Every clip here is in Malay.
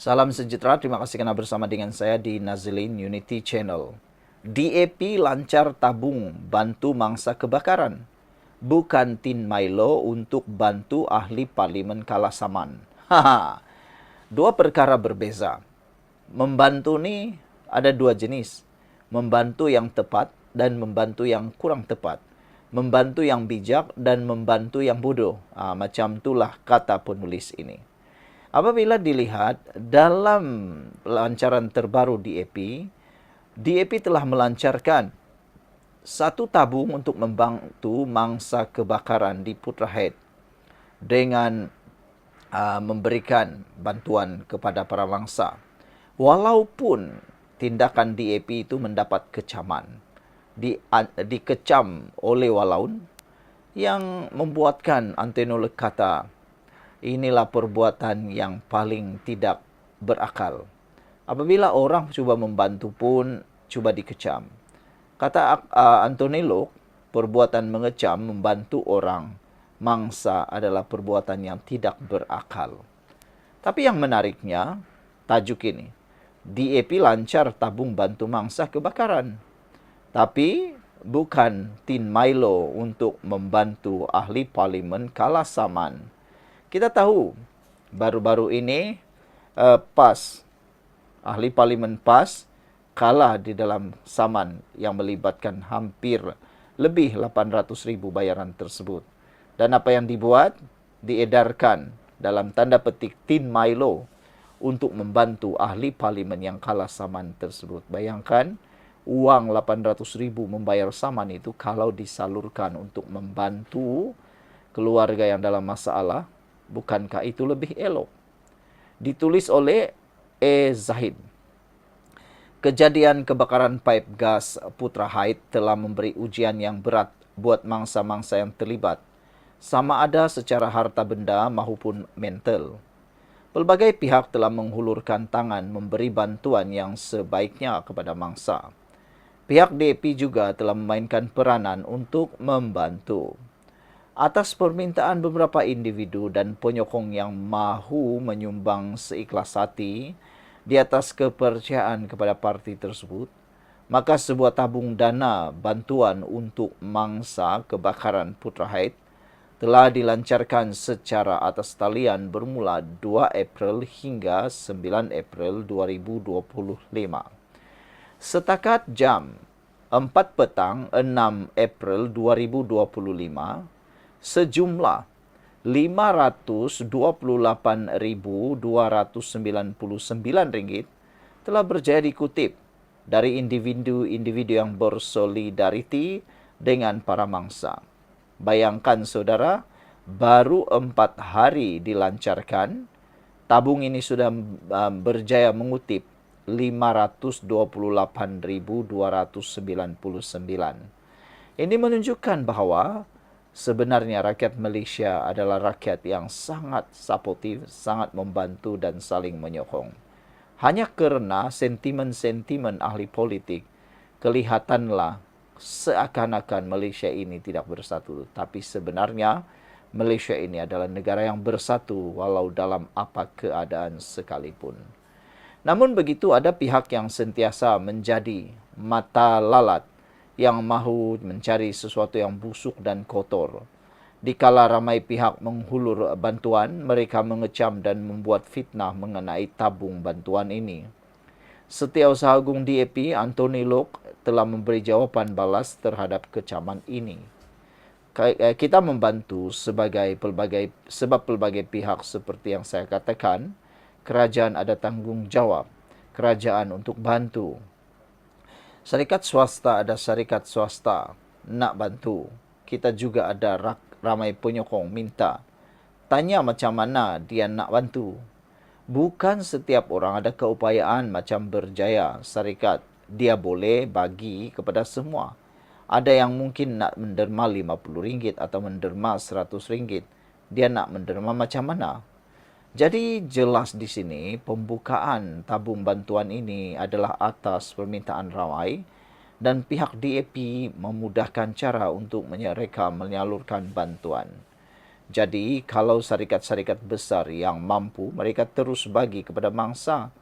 Salam sejahtera, terima kasih karena bersama dengan saya di Nazilin Unity Channel. DAP lancar tabung bantu mangsa kebakaran. Bukan Tin Milo untuk bantu ahli parlimen kalah saman. Haha, dua perkara berbeza. Membantu ni ada dua jenis. Membantu yang tepat dan membantu yang kurang tepat. Membantu yang bijak dan membantu yang bodoh. Macam itulah kata penulis ini. Apabila dilihat dalam lancaran terbaru DAP telah melancarkan satu tabung untuk membantu mangsa kebakaran di Putrajaya dengan memberikan bantuan kepada para mangsa. Walaupun tindakan DAP itu mendapat kecaman, dikecam oleh walaun yang membuatkan Antonio kata, inilah perbuatan yang paling tidak berakal. Apabila orang cuba membantu pun cuba dikecam. Kata Antonio, perbuatan mengecam membantu orang mangsa adalah perbuatan yang tidak berakal. Tapi yang menariknya, tajuk ini, DAP lancar tabung bantu mangsa kebakaran. Tapi bukan Tin Milo untuk membantu ahli parlimen kalah saman. Kita tahu baru-baru ini PAS, ahli parlimen PAS kalah di dalam saman yang melibatkan hampir lebih 800,000 bayaran tersebut. Dan apa yang dibuat? Diedarkan dalam tanda petik Tin Milo untuk membantu ahli parlimen yang kalah saman tersebut. Bayangkan uang 800,000 membayar saman itu kalau disalurkan untuk membantu keluarga yang dalam masalah, bukankah itu lebih elok? Ditulis oleh E. Zahid. Kejadian kebakaran pipe gas Putrajaya telah memberi ujian yang berat buat mangsa-mangsa yang terlibat, sama ada secara harta benda maupun mental. Pelbagai pihak telah menghulurkan tangan memberi bantuan yang sebaiknya kepada mangsa. Pihak DAP juga telah memainkan peranan untuk membantu. Atas permintaan beberapa individu dan penyokong yang mahu menyumbang seikhlas hati di atas kepercayaan kepada parti tersebut, maka sebuah tabung dana bantuan untuk mangsa kebakaran Putrajaya telah dilancarkan secara atas talian bermula 2 April hingga 9 April 2025. Setakat jam 4 petang 6 April 2025, sejumlah RM528,299 telah berjaya dikutip dari individu-individu yang bersolidariti dengan para mangsa. Bayangkan saudara, baru 4 hari dilancarkan, tabung ini sudah berjaya mengutip 528,299. Ini menunjukkan bahawa sebenarnya rakyat Malaysia adalah rakyat yang sangat suportif, sangat membantu dan saling menyokong. Hanya kerana sentimen-sentimen ahli politik, kelihatanlah seakan-akan Malaysia ini tidak bersatu. Tapi sebenarnya Malaysia ini adalah negara yang bersatu walau dalam apa keadaan sekalipun. Namun begitu, ada pihak yang sentiasa menjadi mata lalat yang mahu mencari sesuatu yang busuk dan kotor. Dikala ramai pihak menghulur bantuan, mereka mengecam dan membuat fitnah mengenai tabung bantuan ini. Setiausaha Agung DAP, Anthony Lok, telah memberi jawapan balas terhadap kecaman ini. Kita membantu sebab pelbagai pihak seperti yang saya katakan, kerajaan ada tanggungjawab. Kerajaan untuk bantu. Syarikat swasta ada syarikat swasta nak bantu. Kita juga ada ramai penyokong minta. Tanya macam mana dia nak bantu. Bukan setiap orang ada keupayaan macam berjaya syarikat. Dia boleh bagi kepada semua. Ada yang mungkin nak menderma RM50 atau menderma RM100. Dia nak menderma macam mana? Jadi jelas di sini pembukaan tabung bantuan ini adalah atas permintaan ramai dan pihak DAP memudahkan cara untuk mereka menyalurkan bantuan. Jadi, kalau syarikat-syarikat besar yang mampu, mereka terus bagi kepada mangsa.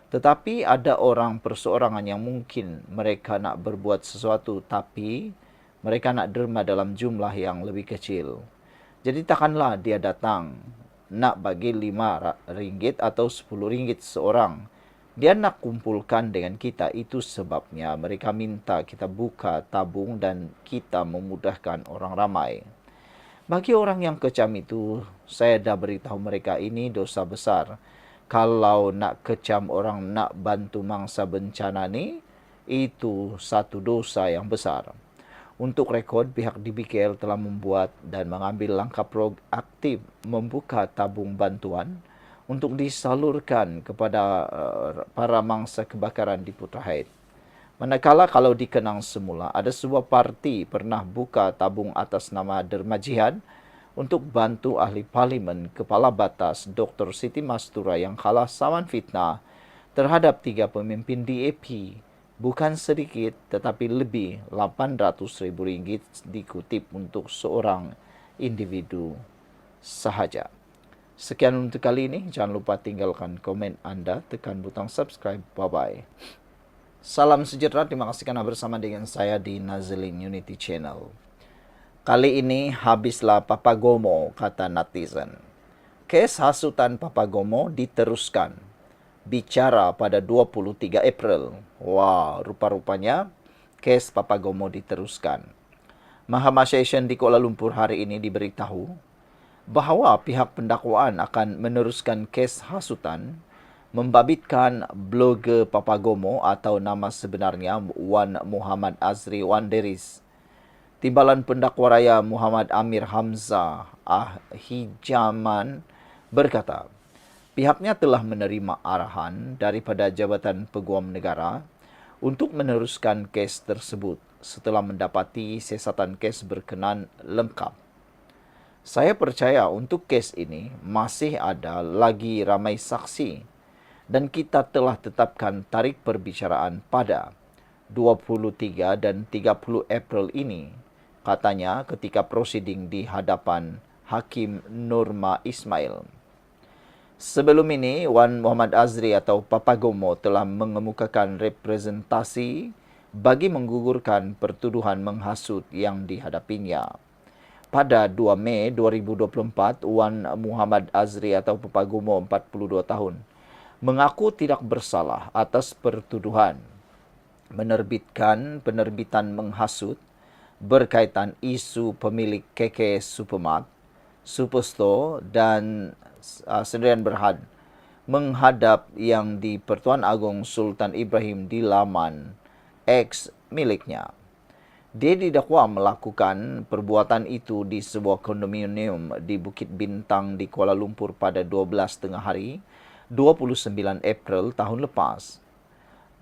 Tetapi ada orang perseorangan yang mungkin mereka nak berbuat sesuatu, tapi mereka nak derma dalam jumlah yang lebih kecil. Jadi takkanlah dia datang nak bagi RM5 atau RM10 seorang. Dia nak kumpulkan dengan kita, itu sebabnya mereka minta kita buka tabung dan kita memudahkan orang ramai. Bagi orang yang kecam itu, saya dah beritahu mereka ini dosa besar. Kalau nak kecam orang nak bantu mangsa bencana ni, itu satu dosa yang besar. Untuk rekod, pihak DBKL telah membuat dan mengambil langkah proaktif membuka tabung bantuan untuk disalurkan kepada para mangsa kebakaran di Putrajaya. Manakala kalau dikenang semula, ada sebuah parti pernah buka tabung atas nama Derma Jihad untuk bantu ahli parlimen Kepala Batas Dr. Siti Mastura yang kalah saman fitnah terhadap 3 pemimpin DAP. Bukan sedikit tetapi lebih RM800,000 dikutip untuk seorang individu sahaja. Sekian untuk kali ini. Jangan lupa tinggalkan komen anda, tekan butang subscribe. Bye-bye. Salam sejahtera, terima kasih karena bersama dengan saya di Nazilin Unity Channel. Kali ini habislah Papagomo, kata netizen. Kes hasutan Papagomo diteruskan. Bicara pada 23 April. Wah, rupa-rupanya kes Papagomo diteruskan. Mahkamah Session di Kuala Lumpur hari ini diberitahu bahawa pihak pendakwaan akan meneruskan kes hasutan membabitkan blogger Papagomo atau nama sebenarnya Wan Muhammad Azri Wan Deris. Timbalan Pendakwa Raya Muhammad Amir Hamzah Hijaman berkata, pihaknya telah menerima arahan daripada Jabatan Peguam Negara untuk meneruskan kes tersebut setelah mendapati siasatan kes berkenan lengkap. Saya percaya untuk kes ini masih ada lagi ramai saksi dan kita telah tetapkan tarikh perbicaraan pada 23 dan 30 April ini, katanya ketika prosiding di hadapan Hakim Nurma Ismail. Sebelum ini, Wan Muhammad Azri atau Papagomo telah mengemukakan representasi bagi menggugurkan pertuduhan menghasut yang dihadapinya. Pada 2 Mei 2024, Wan Muhammad Azri atau Papagomo 42 tahun mengaku tidak bersalah atas pertuduhan menerbitkan penerbitan menghasut berkaitan isu pemilik KK Supermart, Superstore dan Sdn Berhad menghadap yang di Pertuan Agong Sultan Ibrahim di laman X miliknya. Dia didakwa melakukan perbuatan itu di sebuah kondominium di Bukit Bintang di Kuala Lumpur pada 12 tengah hari 29 April tahun lepas.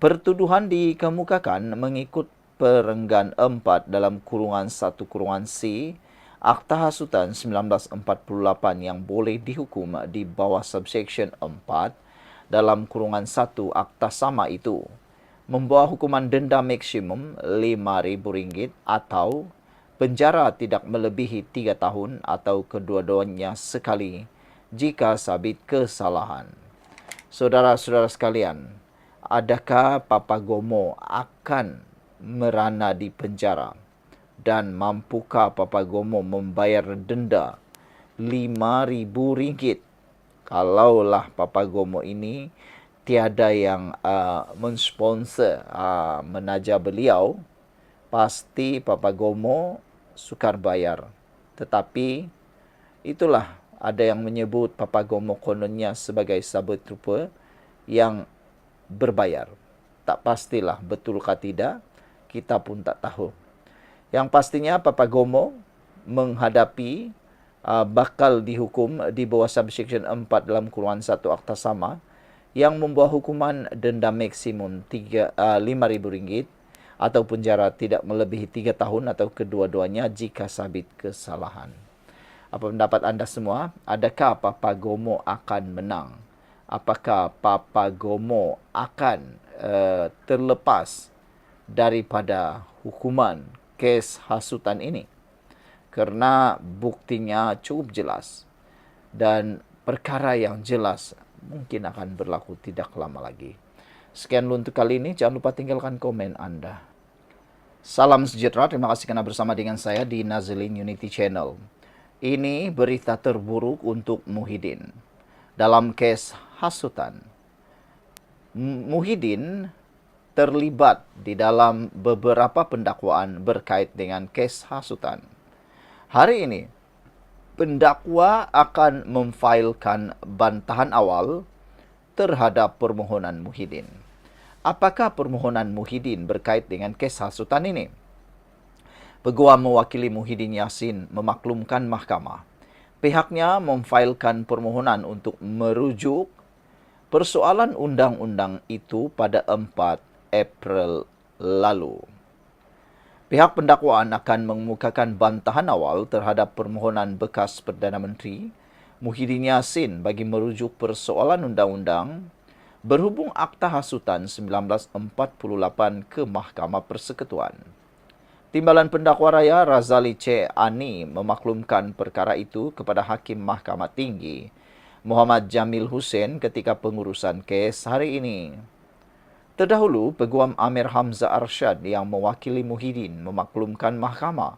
Pertuduhan dikemukakan mengikut perenggan 4 dalam kurungan 1 kurungan C Akta Hasutan 1948 yang boleh dihukum di bawah subsection 4 dalam kurungan 1 akta sama itu, membawa hukuman denda maksimum RM5,000 atau penjara tidak melebihi 3 tahun atau kedua-duanya sekali jika sabit kesalahan. Saudara-saudara sekalian, adakah Papagomo akan merana di penjara? Dan mampukah Papagomo membayar denda RM5,000? Kalaulah Papagomo ini tiada yang mensponsor menaja beliau, pasti Papagomo sukar bayar. Tetapi itulah, ada yang menyebut Papagomo kononnya sebagai sabut rupa yang berbayar. Tak pastilah betulkah tidak, kita pun tak tahu. Yang pastinya Papagomo menghadapi bakal dihukum di bawah subsection 4 dalam kurungan 1 akta sama yang membawa hukuman denda maksimum RM5,000 atau penjara tidak melebihi 3 tahun atau kedua-duanya jika sabit kesalahan. Apa pendapat anda semua? Adakah Papagomo akan menang? Apakah Papagomo akan terlepas daripada hukuman kes hasutan ini? karena buktinya cukup jelas dan perkara yang jelas mungkin akan berlaku tidak lama lagi. Sekian dulu untuk kali ini, jangan lupa tinggalkan komen Anda. Salam sejahtera, terima kasih karena bersama dengan saya di Nazilin Unity Channel. Ini berita terburuk untuk Muhyiddin. Dalam kes hasutan, Muhyiddin terlibat di dalam beberapa pendakwaan berkait dengan kes hasutan. Hari ini, pendakwa akan memfailkan bantahan awal terhadap permohonan Muhyiddin. Apakah permohonan Muhyiddin berkait dengan kes hasutan ini? Peguam mewakili Muhyiddin Yassin memaklumkan mahkamah. Pihaknya memfailkan permohonan untuk merujuk persoalan undang-undang itu pada 4 April lalu. Pihak pendakwaan akan mengemukakan bantahan awal terhadap permohonan bekas Perdana Menteri Muhyiddin Yassin bagi merujuk persoalan undang-undang berhubung Akta Hasutan 1948 ke Mahkamah Persekutuan. Timbalan Pendakwa Raya Razali C. Ani memaklumkan perkara itu kepada Hakim Mahkamah Tinggi Muhammad Jamil Hussein ketika pengurusan kes hari ini. Terdahulu, Peguam Amir Hamzah Arsyad yang mewakili Muhyiddin memaklumkan mahkamah.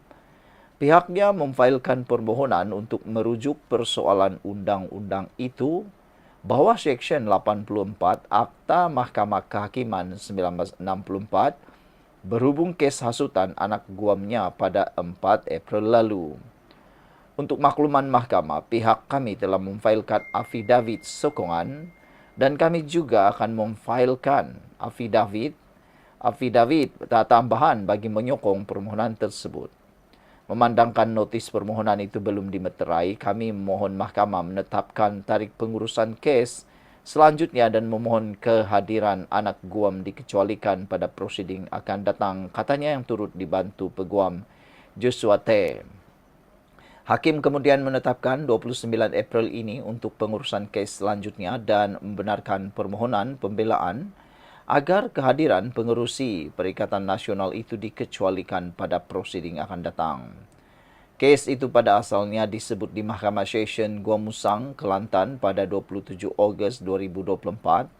Pihaknya memfailkan permohonan untuk merujuk persoalan undang-undang itu bawah Seksyen 84 Akta Mahkamah Kehakiman 1964 berhubung kes hasutan anak guamnya pada 4 April lalu. Untuk makluman mahkamah, pihak kami telah memfailkan afidavit sokongan dan kami juga akan memfailkan afidavit tambahan bagi menyokong permohonan tersebut. Memandangkan notis permohonan itu belum dimeterai, kami memohon mahkamah menetapkan tarikh pengurusan kes selanjutnya dan memohon kehadiran anak guam dikecualikan pada prosiding akan datang, katanya yang turut dibantu Peguam Joshua T. Hakim kemudian menetapkan 29 April ini untuk pengurusan kes selanjutnya dan membenarkan permohonan pembelaan agar kehadiran pengerusi Perikatan Nasional itu dikecualikan pada prosiding akan datang. Kes itu pada asalnya disebut di Mahkamah Session Gua Musang, Kelantan pada 27 Ogos 2024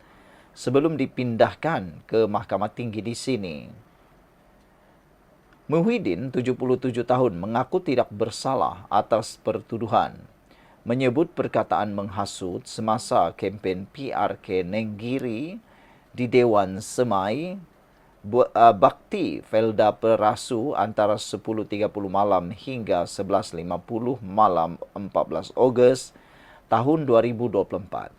sebelum dipindahkan ke Mahkamah Tinggi di sini. Muhyiddin, 77 tahun, mengaku tidak bersalah atas pertuduhan, menyebut perkataan menghasut semasa kempen PRK Nenggiri di Dewan Semai Bakti Felda Perasu antara 10.30 malam hingga 11.50 malam 14 Ogos tahun 2024.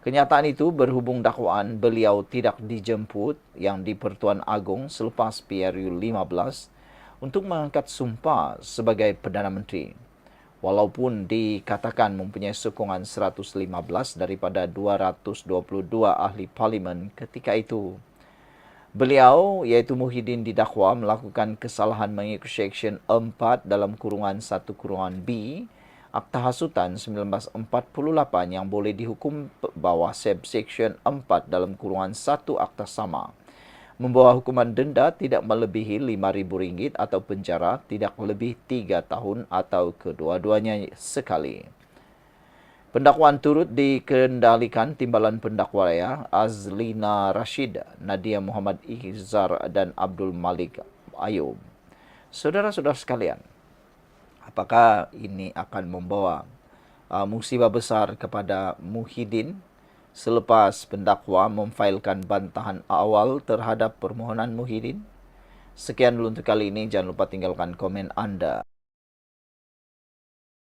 Kenyataan itu berhubung dakwaan beliau tidak dijemput yang di Pertuan Agong selepas PRU 15 untuk mengangkat sumpah sebagai Perdana Menteri. Walaupun dikatakan mempunyai sokongan 115 daripada 222 ahli parlimen ketika itu. Beliau, iaitu Muhyiddin, didakwa melakukan kesalahan mengikut Seksyen 4 dalam kurungan 1 kurungan B Akta Hasutan 1948 yang boleh dihukum bawah Seksyen 4 dalam kurungan 1 Akta sama. Membawa hukuman denda tidak melebihi RM5.000 atau penjara tidak lebih 3 tahun atau kedua-duanya sekali. Pendakwaan turut dikendalikan Timbalan Pendakwa Raya Azlina Rashid, Nadia Muhammad Ihzar dan Abdul Malik Ayub. Saudara-saudara sekalian, apakah ini akan membawa musibah besar kepada Muhyiddin selepas pendakwa memfailkan bantahan awal terhadap permohonan Muhyiddin? Sekian dulu untuk kali ini, jangan lupa tinggalkan komen Anda.